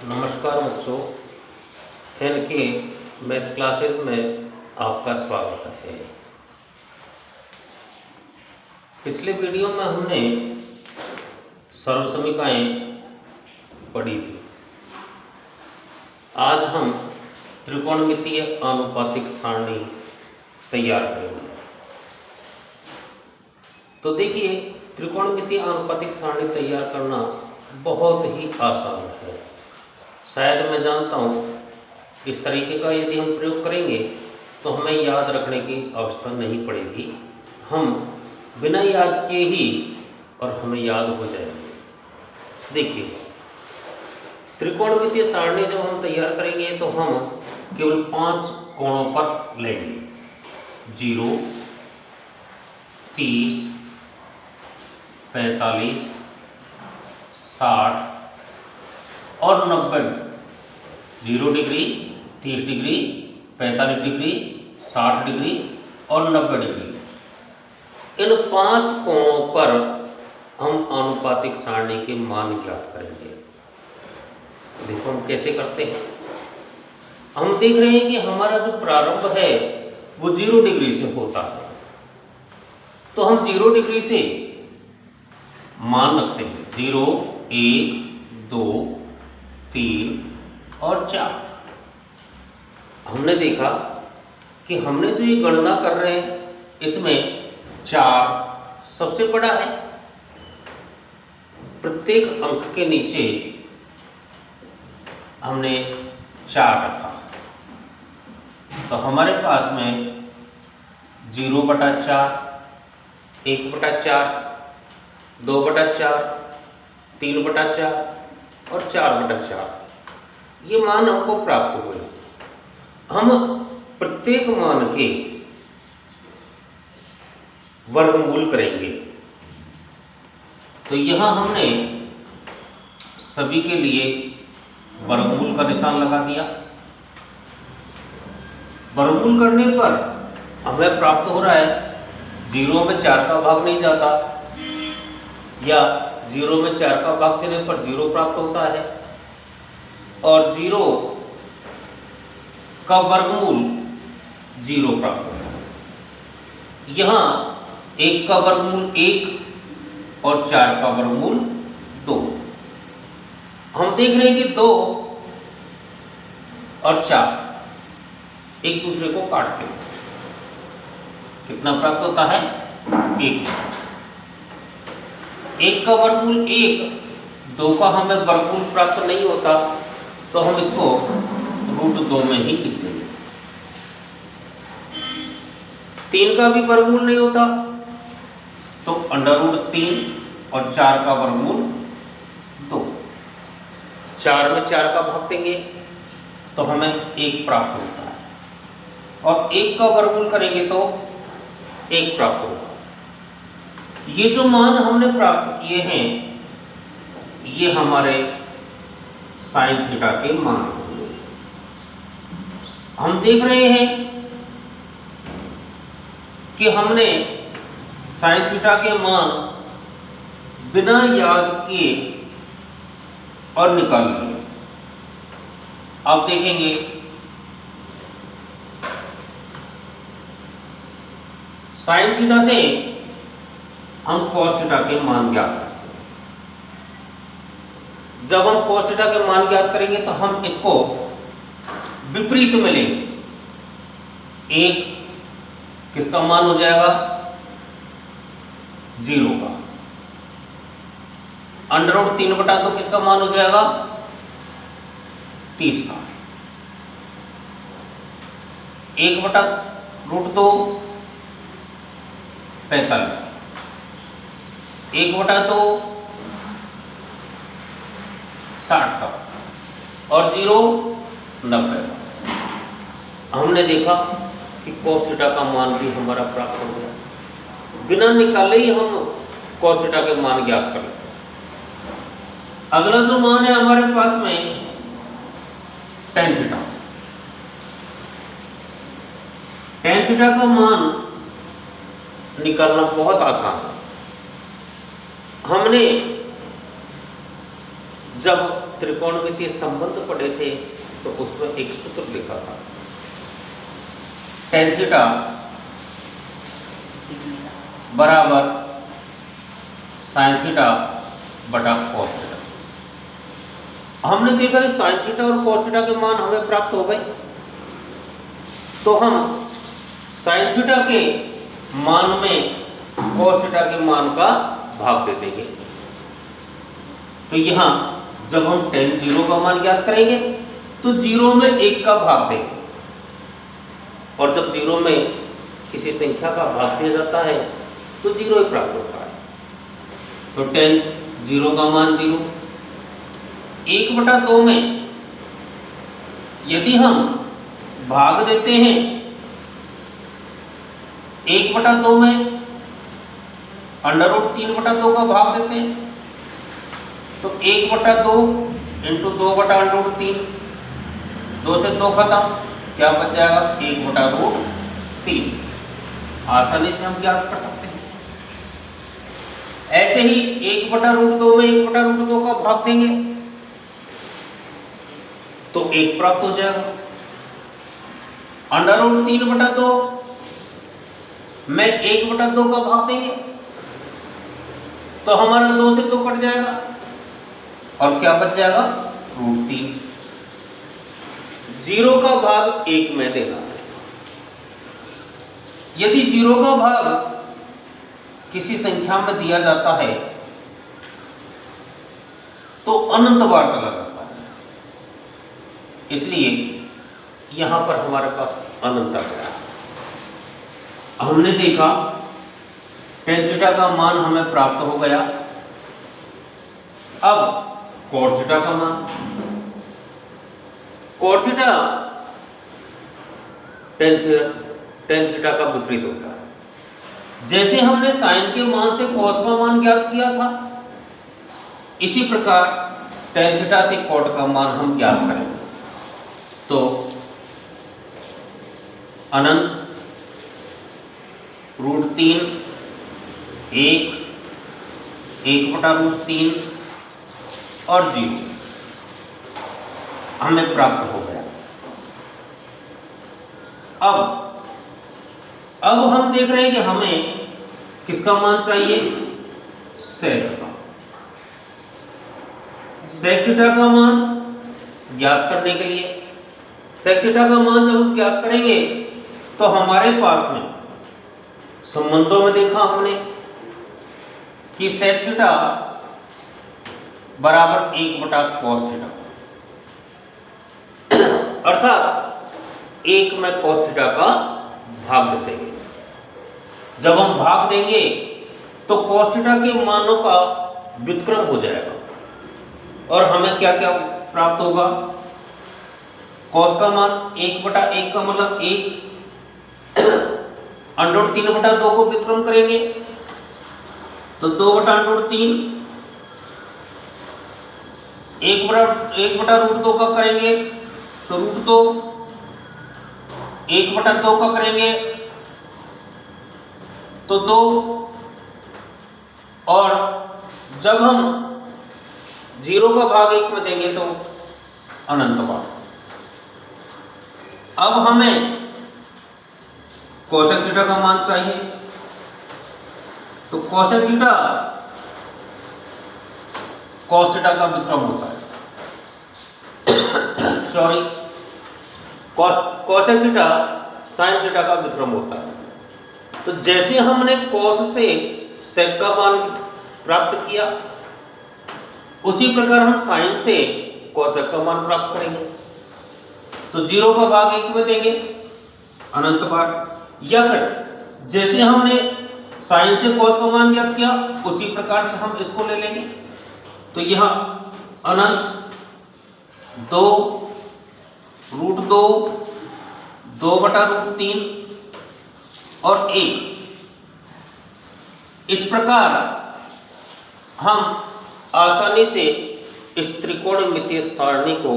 नमस्कार बच्चों, इनके मैथ क्लासेस में आपका स्वागत है। पिछले वीडियो में हमने सर्वसमीकाएं पढ़ी थी। आज हम त्रिकोणमितीय आनुपातिक सारणी तैयार करेंगे। तो देखिए, त्रिकोणमितीय आनुपातिक सारणी तैयार करना बहुत ही आसान है। शायद मैं जानता हूँ इस तरीके का यदि हम प्रयोग करेंगे तो हमें याद रखने की आवश्यकता नहीं पड़ेगी। हम बिना याद किए ही और हमें याद हो जाएंगे। देखिए, त्रिकोणमितीय सारणी जब हम तैयार करेंगे तो हम केवल 5 कोणों पर लेंगे। 0, 30, 45, 60 और 90। 0 डिग्री, 30 डिग्री, 45 डिग्री, 60 डिग्री और 90 डिग्री। इन 5 कोणों पर हम आनुपातिक सारणी के मान ज्ञात करेंगे। देखो हम कैसे करते हैं। हम देख रहे हैं कि हमारा जो प्रारंभ है वो 0 डिग्री से होता है, तो हम 0 डिग्री से मान रखते हैं। 0, 1, 2, 3 और 4। हमने देखा कि हमने जो ये गणना कर रहे हैं इसमें 4 सबसे बड़ा है। प्रत्येक अंक के नीचे हमने 4 रखा, तो हमारे पास में 0/4, 1/4, 2/4, 3/4 और 4/4 ये मान हमको प्राप्त हुए। हम प्रत्येक मान के वर्गमूल करेंगे। तो यहां हमने सभी के लिए वर्गमूल का निशान लगा दिया। वर्गमूल करने पर हमें प्राप्त हो रहा है 0 में 4 का भाग नहीं जाता, या 0 में 4 का भाग देने पर 0 प्राप्त होता है, और 0 का वर्गमूल 0 प्राप्त होता है। यहाँ 1 का वर्गमूल 1 और 4 का वर्गमूल 2। हम देख रहे हैं कि 2 और 4 एक दूसरे को काटते हैं। कितना प्राप्त होता है? 1। 1 का वर्गमूल 1, 2 का हमें वर्गमूल प्राप्त नहीं होता, तो हम इसको √2 में ही लिख देंगे। 3 का भी वर्गमूल नहीं होता, तो √3 और 4 का वर्गमूल 2। 4 में 4 का भाग देंगे तो हमें 1 प्राप्त होता है, और 1 का वर्गमूल करेंगे तो 1 प्राप्त होगा। ये जो मान हमने प्राप्त किए हैं ये हमारे साइन थीटा के मान होंगे। हम देख रहे हैं कि हमने साइन थीटा के मान बिना याद किए और निकाल लिए। आप देखेंगे साइन थीटा से हम कॉस थीटा के मान ज्ञात करते हैं। जब हम कॉस थीटा के मान ज्ञात करेंगे तो हम इसको विपरीत में लेंगे। 1 किसका मान हो जाएगा? 0 का। √3/2 किसका मान हो जाएगा? 30 का। 1/√2 45। 1/2 60 का, और 0 90 का। हमने देखा कि cos थीटा का मान भी हमारा प्राप्त हो गया। बिना निकाले ही हम cos थीटा के मान ज्ञात कर लेते हैं। अगला जो मान है हमारे पास में tan थीटा। tan थीटा का मान निकालना बहुत आसान है। हमने जब त्रिकोणमितीय संबंध पढ़े थे तो उसमें एक सूत्र लिखा था, tan थीटा बराबर sin थीटा बटा cos थीटा। हमने देखा कि sin थीटा और cos थीटा के मान हमें प्राप्त हो गए, तो हम sin थीटा के मान में cos थीटा के मान का भाग दे देंगे। तो यहाँ जब हम tan 0 का मान ज्ञात करेंगे तो 0 में 1 का भाग देंगे, और जब 0 में किसी संख्या का भाग दिया जाता है तो 0 ही प्राप्त होता है। तो tan 0 का मान 0, 1/2 में यदि हम भाग देते हैं 1/2 में √3/2 का भाग देते हैं तो 1/2 इंटू 2/√3, 2 से 2 खत्म, क्या बच जाएगा 1/√3। आसानी से हम ज्ञात कर सकते हैं। ऐसे ही 1/√2 में 1/√2 का भाग देंगे तो 1 प्राप्त हो जाएगा। √3/2 में 1/2 का भाग देंगे तो हमारा 2 से 2 कट जाएगा और क्या बच जाएगा √3। 0 का भाग 1 में देना है। यदि 0 का भाग किसी संख्या में दिया जाता है तो अनंत बार चला जाता है, इसलिए यहां पर हमारे पास अनंत आ गया। हमने देखा tan थीटा का मान हमें प्राप्त हो गया। अब cos थीटा का मान, cos थीटा tan थीटा का विपरीत होता है। जैसे हमने sin के मान से cos का मान ज्ञात किया था, इसी प्रकार tan थीटा से cot का मान हम ज्ञात करेंगे। तो अनंत, √3, 1, 1/√3 और 0 हमें प्राप्त हो गया। अब हम देख रहे हैं कि हमें किसका मान चाहिए, sec का। sec थीटा का मान ज्ञात करने के लिए, sec थीटा का मान जब हम ज्ञात करेंगे तो हमारे पास में संबंधों में देखा हमने कि sec थीटा बराबर 1/cos थीटा, अर्थात 1 में cos थीटा का भाग देते हैं। जब हम भाग देंगे तो cos थीटा के मानों का व्युत्क्रम हो जाएगा और हमें क्या क्या प्राप्त होगा। cos का मान 1/1 का मतलब 1, √3/2 को व्युत्क्रम करेंगे तो 2/√3, 1/√2 का करेंगे तो √2, 1/2 का करेंगे तो 2, और जब हम 0 का भाग 1 में देंगे तो अनंत बार। अब हमें cosec थीटा का मान चाहिए, तो cosec थीटा cos थीटा का व्युत्क्रम होता है। Sorry, cosec theta sin theta का व्युत्क्रम होता है। तो जैसे हमने cos से sec का मान प्राप्त किया, उसी प्रकार हम sin से cosec का मान प्राप्त करेंगे। तो 0 का भाग 1 में देंगे अनंत बार, या फिर जैसे हमने sin से cos का मान ज्ञात किया उसी प्रकार से हम इसको ले लेंगे। तो यहाँ अनंत 2, √2, 2/√3 और 1। इस प्रकार हम आसानी से इस त्रिकोणमितीय सारणी को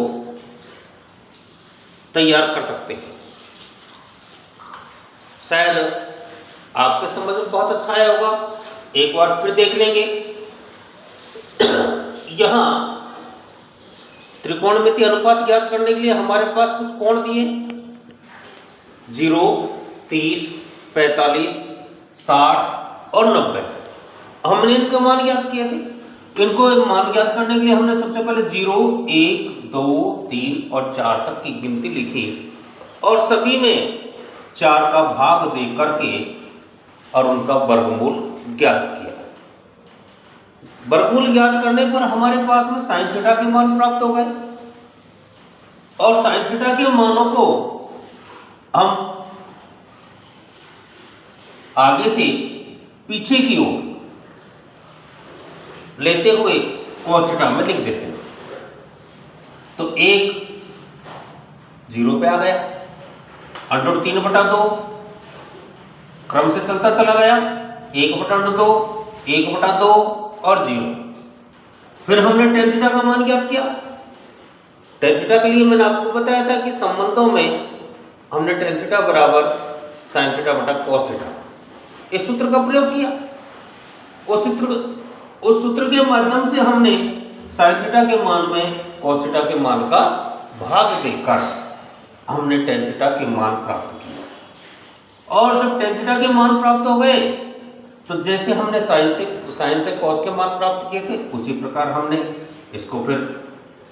तैयार कर सकते हैं। शायद आपके समझ में बहुत अच्छा आया होगा। एक बार फिर देख लेंगे। यहाँ त्रिकोणमितीय अनुपात ज्ञात करने के लिए हमारे पास कुछ कोण दिए 0, 30, 45, 60 और 90। हमने इनके मान ज्ञात किए थे। इनको मान ज्ञात करने के लिए हमने सबसे पहले 0, 1, 2, 3 और 4 तक की गिनती लिखी और सभी में 4 का भाग दे करके और उनका वर्गमूल ज्ञात किया। वर्गमूल ज्ञात करने पर हमारे पास में साइन थीटा के मान प्राप्त हो गए और साइन थीटा के मानों को हम आगे से पीछे की ओर लेते हुए cos थीटा में लिख देते हैं। तो 1 0 पे आ गया, √3/2 क्रम से चलता चला गया, 1/2, 1/2 और 0। फिर हमने tan थीटा का मान ज्ञात किया। tan थीटा के लिए मैंने आपको बताया था कि संबंधों में हमने tan थीटा बराबर sin थीटा बटा cos थीटा इस सूत्र का प्रयोग किया। उस सूत्र के माध्यम से हमने sin थीटा के मान में cos थीटा के मान का भाग देकर हमने tan थीटा के मान प्राप्त किया। और जब tan थीटा के मान प्राप्त हो गए तो जैसे हमने sin से cos के मान प्राप्त किए थे उसी प्रकार हमने इसको फिर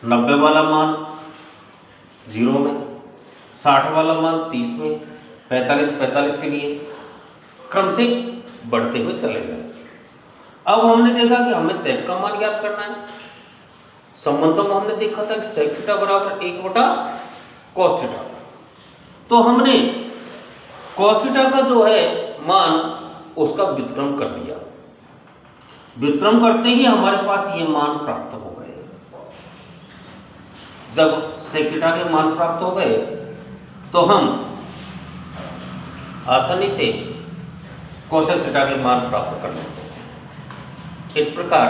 90 वाला मान 0 में, 60 वाला मान 30 में, 45 के लिए क्रम से बढ़ते हुए चले गए। अब हमने देखा कि हमें sec का मान ज्ञात करना है। संबंधों में हमने देखा था कि sec थीटा बराबर 1/cos थीटा। तो हमने cos थीटा का जो है मान उसका व्युत्क्रम कर दिया। व्युत्क्रम करते ही हमारे पास ये मान प्राप्त हो गए। जब sec थीटा के मान प्राप्त हो गए तो हम आसानी से cosec थीटा के मान प्राप्त कर लेते हैं। इस प्रकार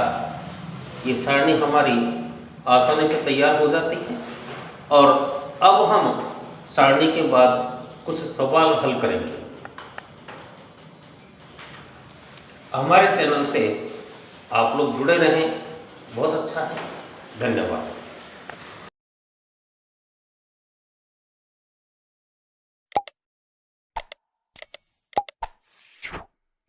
ये सारणी हमारी आसानी से तैयार हो जाती है और अब हम सारणी के बाद कुछ सवाल हल करेंगे। हमारे चैनल से आप लोग जुड़े रहें, बहुत अच्छा है। धन्यवाद।